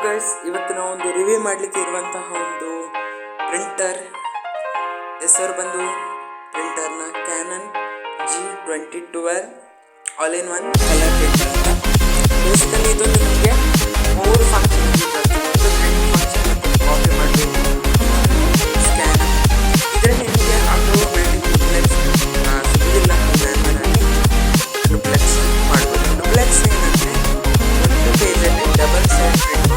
Guys, ಇವತ್ತು ನಾವು ಒಂದು ರಿವ್ಯೂ ಮಾಡಲಿಕ್ಕೆ ಇರುವಂತಹ ಒಂದು ಪ್ರಿಂಟರ್ ಹೆಸರು ಬಂದು ಪ್ರಿಂಟರ್ನ Canon G2012 all in one colour printer ಅಂತ. ಬೇಸಿಕಲಿ ಇದೊಂದು ನಿಮಗೆ 3 ಫಂಕ್ಷನ್ ಕಾಪಿ ಮಾಡಬೇಕು, ಸ್ಕ್ಯಾನ್, ಇದರಲ್ಲಿ ನಿಮಗೆ ಆಟೋಮೆಟಿಕ್ ಡುಪ್ಲೆಕ್ಸ್ ಸಿಗೋದಿಲ್ಲ. ಡುಪ್ಲೆಕ್ಸ್ ಮಾಡ್ಬೋದು. ಡುಪ್ಲೆಕ್ಸ್ ಏನಂದರೆ ಒಂದು ಪೇಜಲ್ಲಿ ಡಬಲ್ ಸೈಡ್ ಪ್ರಿಂಟ್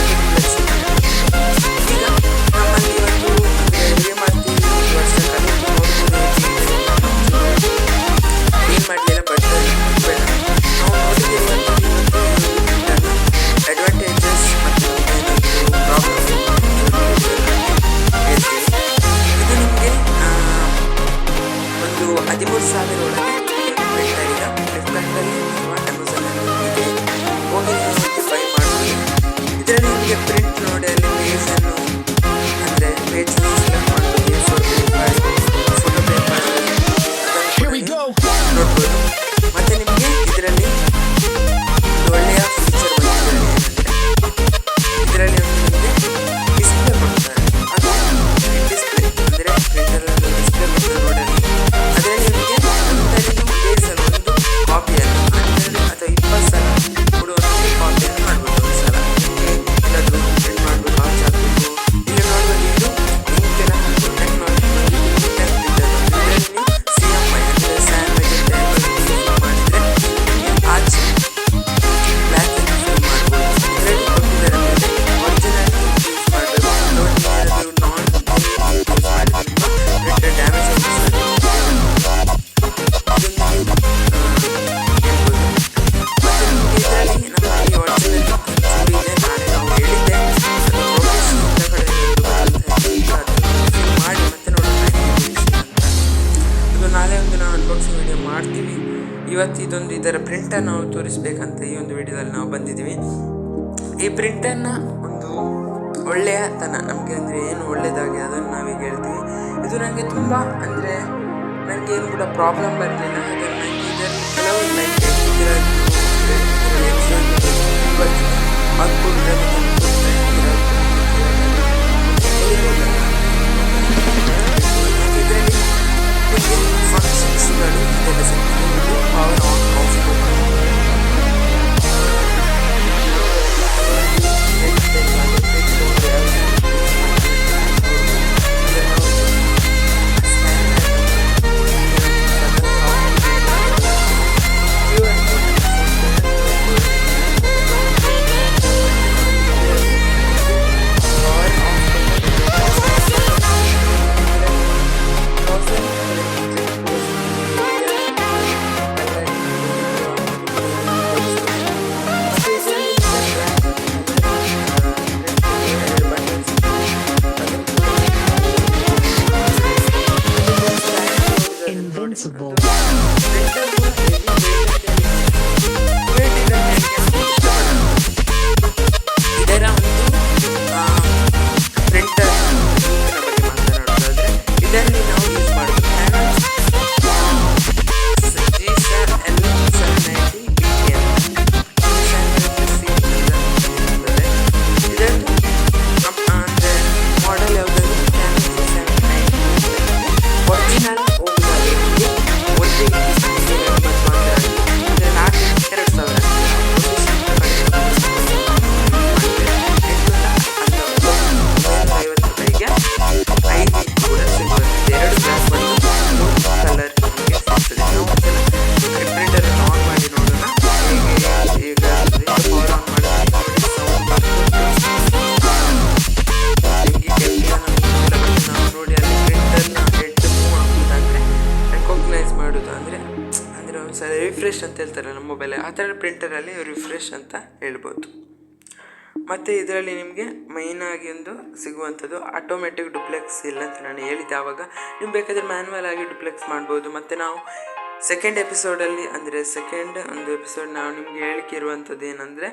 ಡುಪ್ಲೆಕ್ಸ್. ಈಗ ನಮ್ಮಲ್ಲಿ ಇವತ್ತು ರಿವ್ಯೂ ಮಾಡ್ತೀವಿ, ವರ್ಷದಲ್ಲಿ ಏನು ಮಾಡಲಿಲ್ಲ, ಬಟ್ ಬೇಡ ನಾವು ನೋಡಿರುವಂಥ ಅಡ್ವಾಂಟೇಜಸ್ ಮತ್ತು ಪ್ರಾಬ್ಲಮ್ಸ್ ಹೇಳ್ತೀವಿ. ಇದು ನಿಮಗೆ ಒಂದು 13,000 ಒಳಗೆ ಪ್ರಿಂಟರ್ ಈಗ ಫ್ಲಿಪ್ಕಾರ್ಟಲ್ಲಿ ಅಥವಾ ಅಮೆಝಾನಲ್ಲಿ ಇದೆ, ಹೋಗಿ ಬೈ ಮಾಡ್ಬೋದು. ಇದರಲ್ಲಿ ನಿಮಗೆ ಪ್ರಿಂಟ್ ನೋಡಿ ಅಲ್ಲಿ ಪೇಜನ್ನು ಅಂದರೆ ಪೇಜನ್ನು ಸೆಲೆಕ್ಟ್ ಮಾಡ್ಬೋದು, ಫೋಟೋ ಪ್ರಿಂಟ್ ನೋಡ್ಬೋದು. ಮತ್ತು ನಿಮಗೆ ಇದರಲ್ಲಿ ಒಂದು ಒಳ್ಳೆಯ ಫೀಚರ್ ಬಂದಿದೆ ಏನಂದರೆ ಇದರಲ್ಲಿ ಒಂದು ನಿಮಗೆ ಡಿಸ್ಪ್ಲೇ ಕೊಡ್ತಾರೆ. ಅದು ಡಿಸ್ಪ್ಲೇ ಅಂದರೆ ಪ್ರಿಂಟರಲ್ಲಿ ಡಿಸ್ಪ್ಲೇ ಕೊಡ್ತಾರೆ ನೋಡಲ್ಲಿ. ಅದರಲ್ಲಿ ನಿಮಗೆ ಒಂದರಿಂದ ಪೇಜಲ್ಲಿ ಒಂದು ಕಾಪಿಯನ್ನು 10 ಅಥವಾ 20 ಸಲ ಕೊಡುವಂಥ ಕಾಪಿಯನ್ನು ಮಾಡ್ಬೋದು. ಒಂದು ಸಲ ಎಲ್ಲಾದರೂ ಪ್ರಿಂಟ್ ಮಾಡಬೇಕು, ಆಚೆ ಹಾಕಬೇಕು. ಇಲ್ಲಿ ನೋಡ್ಬೋದು, ಇದು ಇಂಕಿನ ಟೆಕ್ನಾಲಜಿ ಇದರಲ್ಲಿ CMY ಅಂದರೆ ಸ್ಯಾಂಡ್ವೈಜ್ ಟೈಪ್ ಮಾಡಿದರೆ ಆಚೆ ಬ್ಲ್ಯಾಕ್ ಫಿಲ್ ಮಾಡ್ಬೋದು. ಇದರಲ್ಲಿ ಕೊಟ್ಟಿದ್ದಾರೆ ಮೇಲೆ ಒರಿಜಿನಲ್ ಯೂಸ್ ಮಾಡಬೇಕು. ಏನಾದರೂ ನಾನ್ ಯೂಸ್ ಮಾಡಿದರೆ ನಿಮ್ಮ ಪ್ರಿಂಟರ್ ಡ್ಯಾಮೇಜ್ ಆಗುತ್ತೆ. ಮತ್ತು ನಿಮಗೆ ಇದರಲ್ಲಿ ನಮ್ಮಲ್ಲಿ ಒರಿಜಿನಲ್ ಇದೆ, ನಾಳೆ ನಾವು ಹೇಳಿದ್ದೆ ಅದು ಪ್ರೊಫೆಷನಲ್ ಮಾಡಿ ಮತ್ತೆ ನೋಡೋಣ ಅಂತ. ಇದು ನಾಳೆ ಒಂದು ನಾವು ಅನ್ಬಾಕ್ಸಿಂಗ್ ವಿಡಿಯೋ ಮಾಡ್ತೀವಿ. ಇವತ್ತು ಇದೊಂದು ಇದರ ಪ್ರಿಂಟರ್ ನಾವು ತೋರಿಸ್ಬೇಕಂತ ಈ ಒಂದು ವಿಡಿಯೋದಲ್ಲಿ ನಾವು ಬಂದಿದ್ದೀವಿ. ಈ ಪ್ರಿಂಟರ್ನ ಒಂದು ಒಳ್ಳೆಯತನ ನಮಗೆ ಅಂದರೆ ಏನು ಒಳ್ಳೆಯದಾಗಿ ಅದನ್ನು ನಾವೀಗ ಹೇಳ್ತೀವಿ. ಇದು ನನಗೆ ತುಂಬ ಅಂದರೆ ನನಗೇನು ಕೂಡ ಪ್ರಾಬ್ಲಮ್ ಬರಲಿಲ್ಲ. ಹಾಗೆ ನನಗೆ ಇದರಲ್ಲಿ ಕೆಲವು ಇದರಲ್ಲಿ ಫಂಕ್ಷನ್ಸ್ಗಳು ಇದೆಲ್ಲ ಸಿಗ್ತದೆ. Power on off Invincible. ಇದರ ಒಂದು ಪ್ರಿಂಟರ್ ಬಗ್ಗೆ ಮಾತನಾಡೋದಾದರೆ ಇದರಲ್ಲಿ ನಾವು ಯೂಸ್ ಮಾಡೋದು G7L790 BTM. ಇದನ್ನು ಅಂದರೆ ಮಾಡೆಲ್ ಯಾವುದಾದ್ರು ಒರಿಜಿನಲ್ ರಿಫ್ರೆಶ್ ಅಂತ ಹೇಳ್ತಾರೆ ನಮ್ಮ ಮೊಬೈಲ್, ಆ ಥರ ಪ್ರಿಂಟರಲ್ಲಿ ರಿಫ್ರೆಶ್ ಅಂತ ಹೇಳ್ಬೋದು. ಮತ್ತು ಇದರಲ್ಲಿ ನಿಮಗೆ ಮೈನಾಗಿ ಒಂದು ಸಿಗುವಂಥದ್ದು ಆಟೋಮೆಟಿಕ್ ಡುಪ್ಲೆಕ್ಸ್ ಇಲ್ಲ ಅಂತ ನಾನು ಹೇಳಿದ್ದೆ ಆವಾಗ. ನೀವು ಬೇಕಾದರೆ ಮ್ಯಾನ್ಯಲ್ ಆಗಿ ಡುಪ್ಲೆಕ್ಸ್ ಮಾಡ್ಬೋದು. ಮತ್ತು ನಾವು ಸೆಕೆಂಡ್ ಎಪಿಸೋಡಲ್ಲಿ ಅಂದರೆ ಸೆಕೆಂಡ್ ಒಂದು ಎಪಿಸೋಡ್ ನಾವು ನಿಮಗೆ ಹೇಳಿಕೆ ಇರುವಂಥದ್ದು ಏನಂದರೆ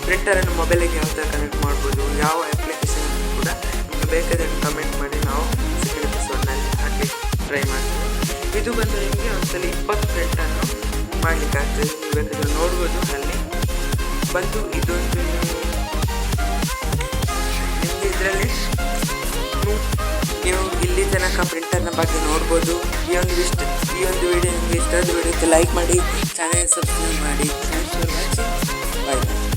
ಪ್ರಿಂಟರನ್ನು ಮೊಬೈಲಿಗೆ ಯಾವ ಥರ ಕನೆಕ್ಟ್ ಮಾಡ್ಬೋದು, ಯಾವ ಅಪ್ಲಿಕೇಶನ್ ಕೂಡ ನಿಮಗೆ ಬೇಕಾದರೆ ಕಮೆಂಟ್ ಮಾಡಿ ನಾವು ಸೆಕೆಂಡ್ ಎಪಿಸೋಡ್ನಲ್ಲಿ ಹಾಕಿ ಟ್ರೈ ಮಾಡ್ತೀವಿ. ಇದು ಬಂದು ನಿಮಗೆ ಒಂದ್ಸಲ 20 ಪ್ರಿಂಟನ್ನು ಮಾಡಲಿಕ್ಕಾಗ್ತದೆ. ನೀವು ಬೇಕಾದರೆ ನೋಡ್ಬೋದು ಅಲ್ಲಿ ಬಂದು ಇದೊಂದು ನಿಮಗೆ ಇದರಲ್ಲಿ ನೀವು ಇಲ್ಲಿ ತನಕ ಪ್ರಿಂಟರ್ನ ಬಗ್ಗೆ ನೋಡ್ಬೋದು. ಈ ಒಂದು ವಿಡಿಯೋ ನಿಮಗೆ ಇಷ್ಟ ಆದ ವಿಡಿಯೋಕ್ಕೆ ಲೈಕ್ ಮಾಡಿ, ಚಾನೆಲ್ ಸಬ್ಸ್ಕ್ರೈಬ್ ಮಾಡಿ. Thanks for watching. ಬಾಯ್.